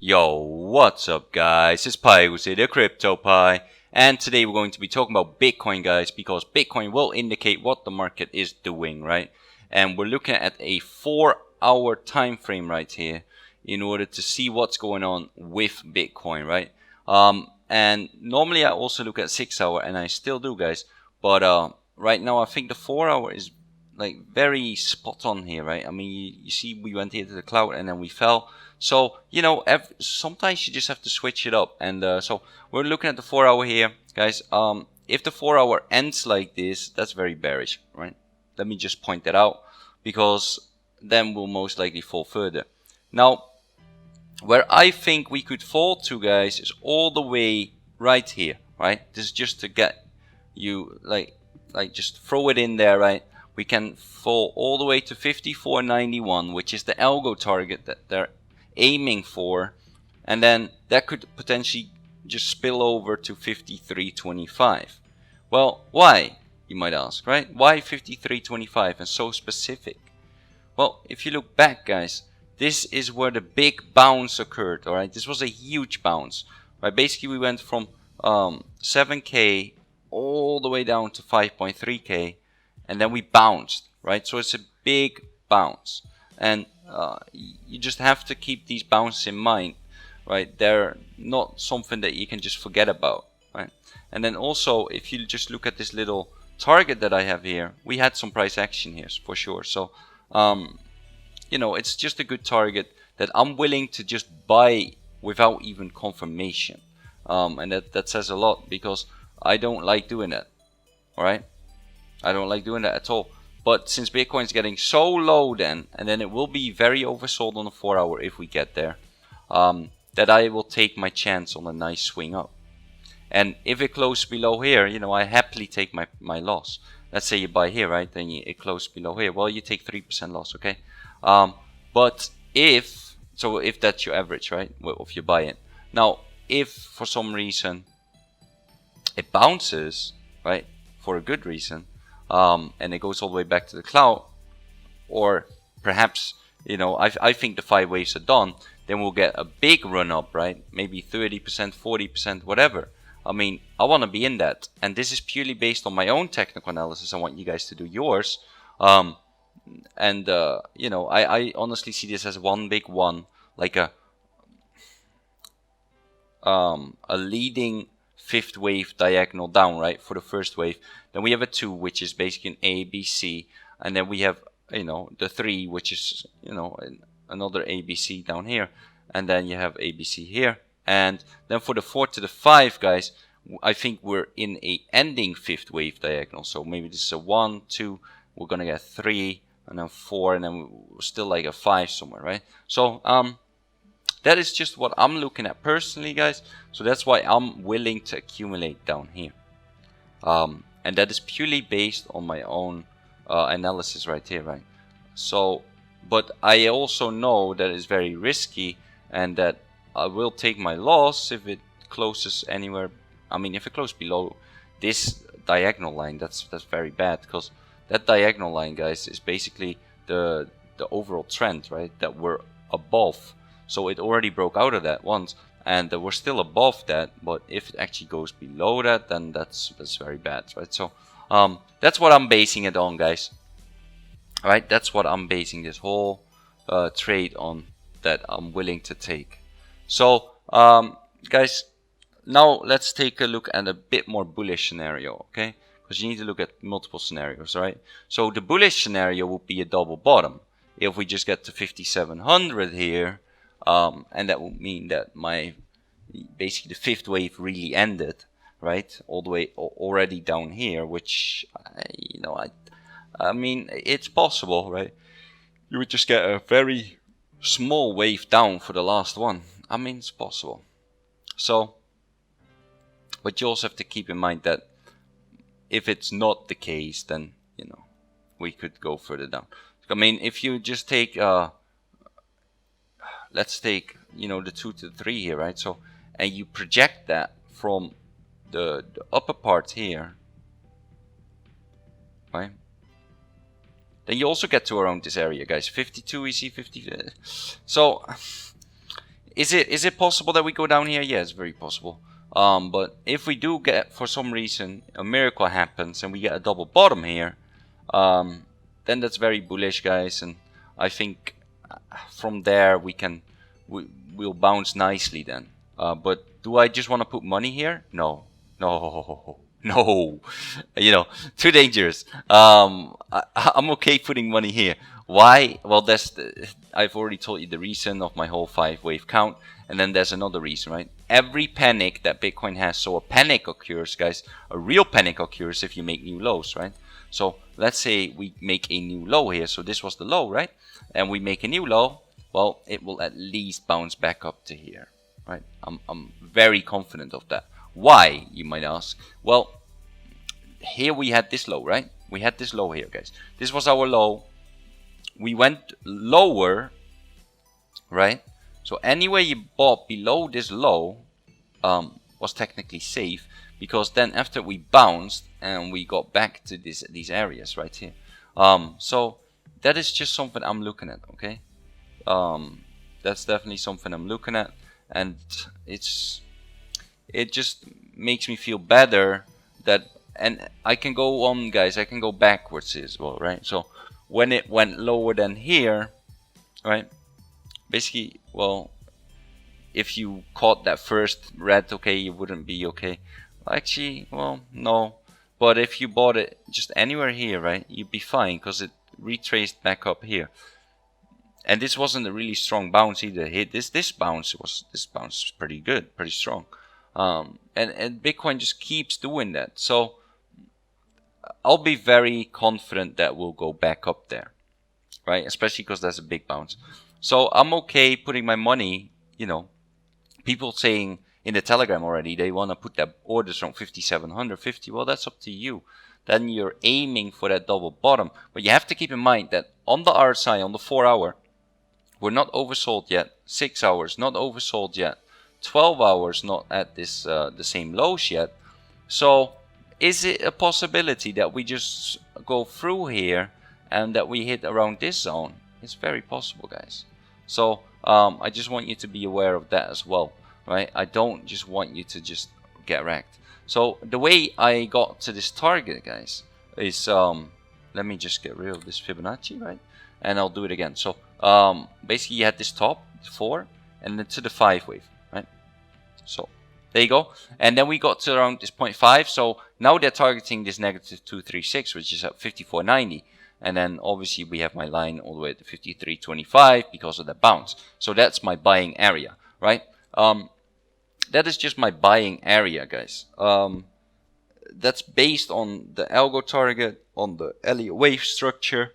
Yo, what's up guys? It's Pygoz here, the Crypto Pie, and today we're going to be talking about Bitcoin, guys, because Bitcoin will indicate what the market is doing, right? And we're looking at a 4-hour time frame right here in order to see what's going on with Bitcoin, right? And normally I also look at 6-hour, and I still do, guys, but right now I think the 4-hour is like very spot on here, right? I mean, you see we went here to the cloud and then we fell. So, you know, sometimes you just have to switch it up. And so we're looking at the 4-hour here, guys. If the 4-hour ends like this, that's very bearish, right? Let me just point that out, because then we'll most likely fall further. Now, where I think we could fall to, guys, is all the way right here, right? This is just to get you, like just throw it in there, right? We can fall all the way to 54.91, which is the algo target that they're aiming for, and then that could potentially just spill over to 53.25. Well, why, you might ask, right? Why 53.25 and so specific? Well, if you look back, guys, this is where the big bounce occurred. All right, this was a huge bounce, right? Basically we went from 7k all the way down to 5.3k, and then we bounced, right? So it's a big bounce, and you just have to keep these bounces in mind, right? They're not something that you can just forget about, right? And then also, if you just look at this little target that I have here, we had some price action here for sure. So you know, it's just a good target that I'm willing to just buy without even confirmation, and that says a lot, because I don't like doing that. All right, I don't like doing that at all. But since Bitcoin's getting so low then, and then it will be very oversold on the 4-hour if we get there, that I will take my chance on a nice swing up. And if it closes below here, you know, I happily take my loss. Let's say you buy here, right? Then it closes below here. Well, you take 3% loss, okay? But if that's your average, right? Well, if you buy it. Now, if for some reason it bounces, right, for a good reason, and it goes all the way back to the cloud, or perhaps, you know, I think the 5 waves are done, then we'll get a big run up, right? Maybe 30%, 40%, whatever. I mean, I want to be in that, and this is purely based on my own technical analysis. I want you guys to do yours, and you know, I honestly see this as one big one, like a leading fifth wave diagonal down, right, for the first wave. Then we have a 2, which is basically an A, B, C, and then we have, you know, the 3, which is, you know, another A, B, C down here, and then you have A, B, C here, and then for the 4 to the 5, guys, I think we're in a ending fifth wave diagonal. So maybe this is a 1, 2, we're gonna get 3, and then 4, and then we're still like a 5 somewhere, right? So that is just what I'm looking at personally, guys. So that's why I'm willing to accumulate down here. And that is purely based on my own analysis right here, right? So, but I also know that it's very risky, and that I will take my loss if it closes anywhere. I mean, if it closes below this diagonal line, that's very bad, because that diagonal line, guys, is basically the overall trend, right? That we're above. So it already broke out of that once, and we're still above that. But if it actually goes below that, then that's very bad, right? So that's what I'm basing it on, guys. All right, that's what I'm basing this whole trade on, that I'm willing to take. So guys, now let's take a look at a bit more bullish scenario, okay? Because you need to look at multiple scenarios, right? So the bullish scenario would be a double bottom. If we just get to 5,700 here, and that would mean that basically the fifth wave really ended, right? All the way already down here, which, you know, I mean, it's possible, right? You would just get a very small wave down for the last one. I mean, it's possible. So, but you also have to keep in mind that if it's not the case, then, you know, we could go further down. I mean, if you just take let's take, you know, the 2 to the 3 here, right? So, and you project that from the upper part here, right? Then you also get to around this area, guys. 52, we see 50. So Is it possible that we go down here? Yeah, it's very possible. But if we do get, for some reason, a miracle happens and we get a double bottom here, then that's very bullish, guys. And I think from there we'll bounce nicely then. But do I just want to put money here? No, no, no. You know, too dangerous. I'm okay putting money here. Why? Well, I've already told you the reason of my whole 5-wave count. And then there's another reason, right? Every panic that Bitcoin has, so a panic occurs, guys, a real panic occurs if you make new lows, right? So let's say we make a new low here. So this was the low, right? And we make a new low. Well, it will at least bounce back up to here, right? I'm very confident of that. Why, you might ask? Well, here we had this low, right? We had this low here, guys. This was our low. We went lower, right? So anyway you bought below this low was technically safe, because then after we bounced and we got back to these areas right here. So that is just something I'm looking at, okay? That's definitely something I'm looking at, and it just makes me feel better that, and I can go on, guys, I can go backwards as well, right? So when it went lower than here, right, basically, well, if you caught that first red, okay, you wouldn't be okay. Actually, well, no, but if you bought it just anywhere here, right, you'd be fine, because it retraced back up here. And this wasn't a really strong bounce either. This bounce was pretty good, pretty strong. And Bitcoin just keeps doing that. So I'll be very confident that we'll go back up there, right? Especially because that's a big bounce. So I'm okay putting my money, you know, people saying in the Telegram already they want to put their orders from 5,750. Well, that's up to you. Then you're aiming for that double bottom. But you have to keep in mind that on the RSI, on the 4 hour, we're not oversold yet. 6 hours, not oversold yet. 12 hours, not at this the same lows yet. So is it a possibility that we just go through here and that we hit around this zone? It's very possible, guys. So I just want you to be aware of that as well, right? I don't just want you to just get wrecked. So the way I got to this target, guys, is let me just get rid of this Fibonacci, right? And I'll do it again. So basically you had this top 4 and then to the 5 wave, right? So there you go. And then we got to around this 0.5. So now they're targeting this negative 236, which is at 54.90. And then obviously we have my line all the way to 53.25 because of the bounce. So that's my buying area, right? That is just my buying area, guys. That's based on the algo target, on the Elliott wave structure,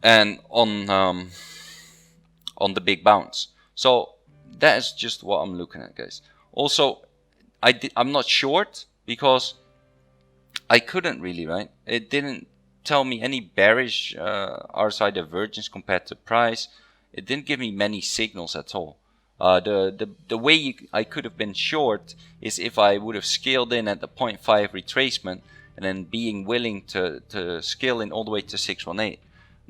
and on the big bounce. So that is just what I'm looking at, guys. Also, I'm not short because I couldn't really, right? It didn't tell me any bearish RSI divergence compared to price. It didn't give me many signals at all. The way I could have been short is if I would have scaled in at the 0.5 retracement and then being willing to scale in all the way to 618.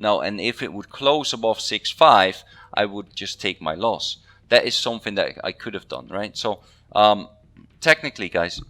Now, and if it would close above 6.5, I would just take my loss. That is something that I could have done, right? So technically, guys,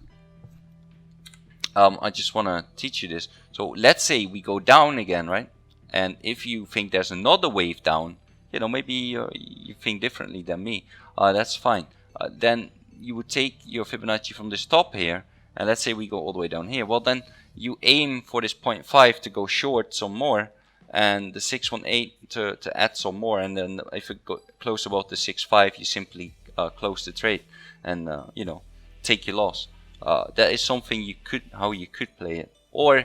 I just want to teach you this. So let's say we go down again, right? And if you think there's another wave down, you know, maybe you think differently than me, that's fine. Then you would take your Fibonacci from this top here, and let's say we go all the way down here. Well, then you aim for this 0.5 to go short some more, and the 618 to add some more, and then if it go close about the 6.5, you simply close the trade and you know, take your loss. That is something how you could play it. Or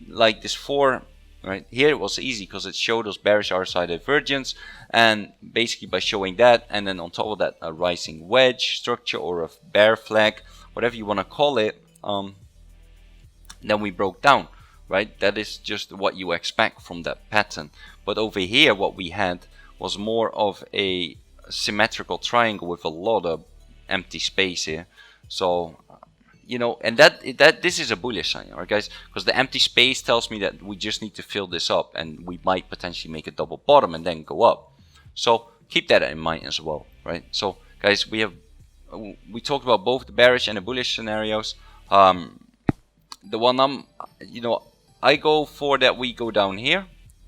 like this 4, right here, it was easy because it showed us bearish RSI divergence, and basically by showing that, and then on top of that a rising wedge structure or a bear flag, whatever you want to call it, then we broke down, right? That is just what you expect from that pattern. But over here what we had was more of a symmetrical triangle with a lot of empty space here. So you know, and that this is a bullish sign, alright, guys, because the empty space tells me that we just need to fill this up, and we might potentially make a double bottom and then go up. So keep that in mind as well, right? right? So guys, we talked about both the bearish and the bullish scenarios. The one I go for that we go down here.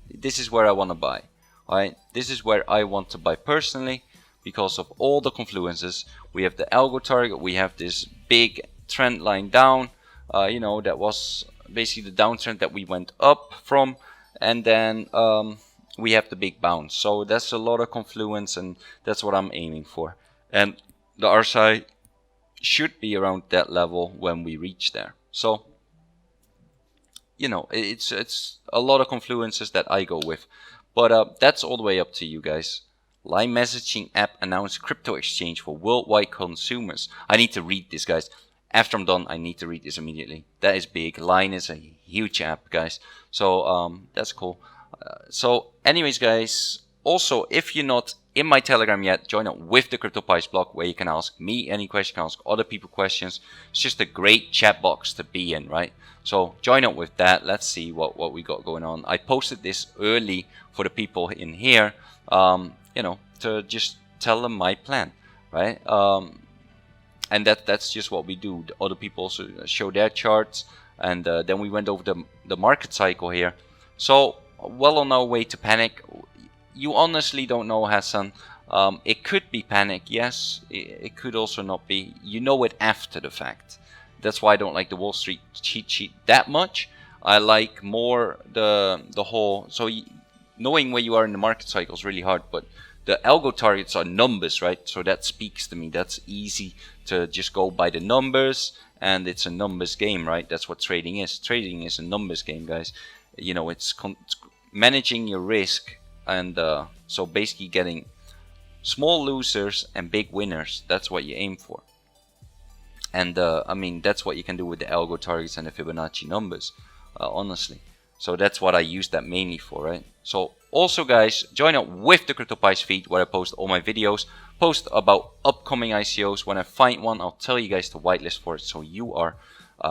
This is where I want to buy. Alright, this is where I want to buy personally because of all the confluences. We have the algo target, we have this big trend line down, that was basically the downtrend that we went up from, and then we have the big bounce. So that's a lot of confluence, and that's what I'm aiming for. And the RSI should be around that level when we reach there. So it's a lot of confluences that I go with, but that's all the way up to you guys. Line messaging app announced crypto exchange for worldwide consumers. I need to read this, guys. After I'm done, I need to read this immediately. That is big. Line is a huge app, guys. So that's cool. So anyways, guys, also if you're not in my Telegram yet, join up with the CryptoPies blog, where you can ask me any question, you can ask other people questions. It's just a great chat box to be in, right? So join up with that. Let's see what we got going on. I posted this early for the people in here, to just tell them my plan, right? And that's just what we do. The other people also show their charts, and then we went over the market cycle here. So well on our way to panic. You honestly don't know, Hassan. It could be panic, yes. It could also not be. You know it after the fact. That's why I don't like the Wall Street cheat sheet that much. I like more the whole. So knowing where you are in the market cycle is really hard. But the algo targets are numbers, right? So that speaks to me. That's easy to just go by the numbers, and it's a numbers game, right? That's what trading is. Trading is a numbers game, guys. It's managing your risk. And so basically getting small losers and big winners. That's what you aim for. And I mean, that's what you can do with the algo targets and the Fibonacci numbers, honestly. So that's what I use that mainly for, right? So also, guys, join up with the CryptoPies feed, where I post all my videos, post about upcoming ICOs. When I find one, I'll tell you guys to whitelist for it, so you are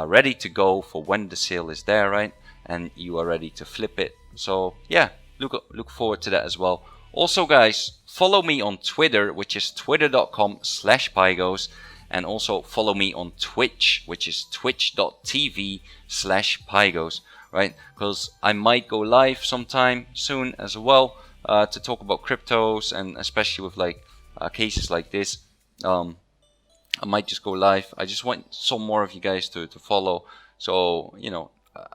ready to go for when the sale is there, right? And you are ready to flip it. So yeah. Look forward to that as well. Also, guys, follow me on Twitter, which is twitter.com/Pygoz, and also follow me on Twitch, which is twitch.tv/Pygoz, right? Because I might go live sometime soon as well to talk about cryptos, and especially with cases like this. I might just go live. I just want some more of you guys to follow, so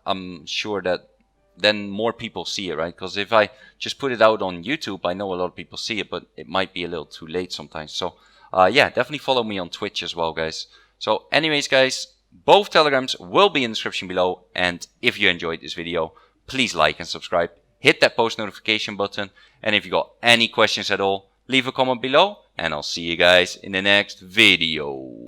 I'm sure that then more people see it, right? Because if I just put it out on YouTube, I know a lot of people see it, but it might be a little too late sometimes. So yeah, definitely follow me on Twitch as well, guys. So anyways, guys, both Telegrams will be in the description below. And if you enjoyed this video, please like and subscribe. Hit that post notification button. And if you got any questions at all, leave a comment below. And I'll see you guys in the next video.